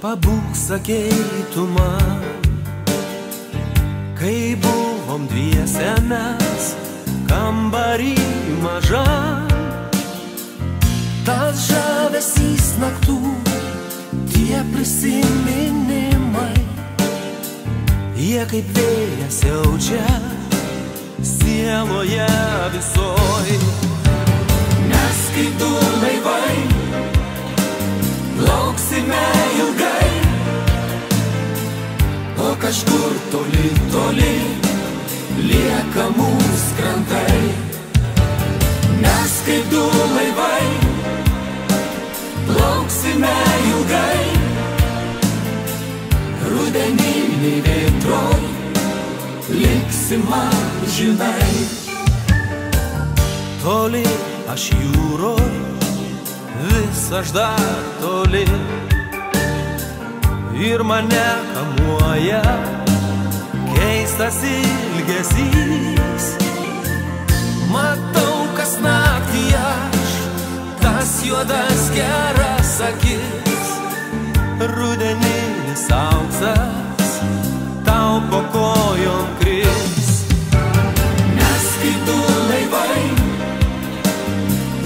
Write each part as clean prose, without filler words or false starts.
Pabūk, sakei tu man, kai buvom dviese mes kambarį mažam. Tas žavesys naktų, tie prisiminimai, jie kaip vėjas jaučia sieloje visoj. Mes kaip du laivai plauksime ilgai, o kažkur toli, toli lieka mūsų krantai. Mes kaip du laivai plauksime ilgai, rudeniniai vėtroj liksim amžinai. Toli aš jūroj, vis aš dar toli, ir mane kamuoja keistas ilgesys. Matau, kas naktį aš, tas juodas geras akis, rudeninis auksas tau po kojom kris. Mes kaip du laivai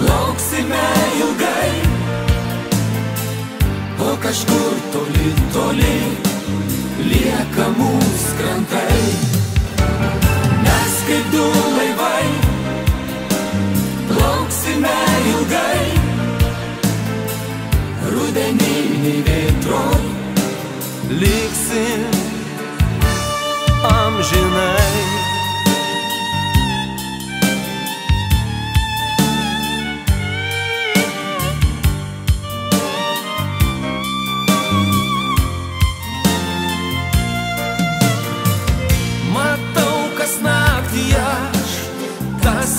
plauksime ilgai, o kažkur toli, toli lieka mūsų krantai. Mes kaip du laivai plauksime ilgai, rudeniniai vėtroj liksim amžinai.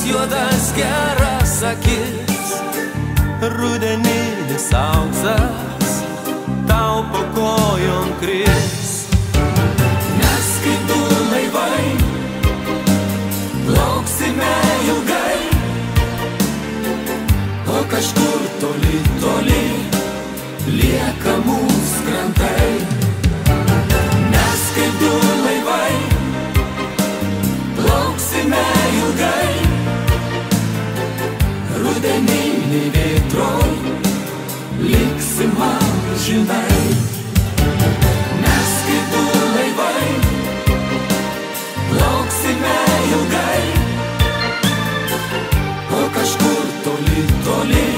Juodas geras akis, rudeninis auksas tau po kojom kris. Mes kaip du laivai plauksime ilgai, o kažkur toli, toli lieka mūsų krantai. Mes kaip du laivai plauksime ilgai, rudeniniai vėtroj liksim amžinai. Mes kaip du laivai plauksime ilgai, o kažkur toli, toli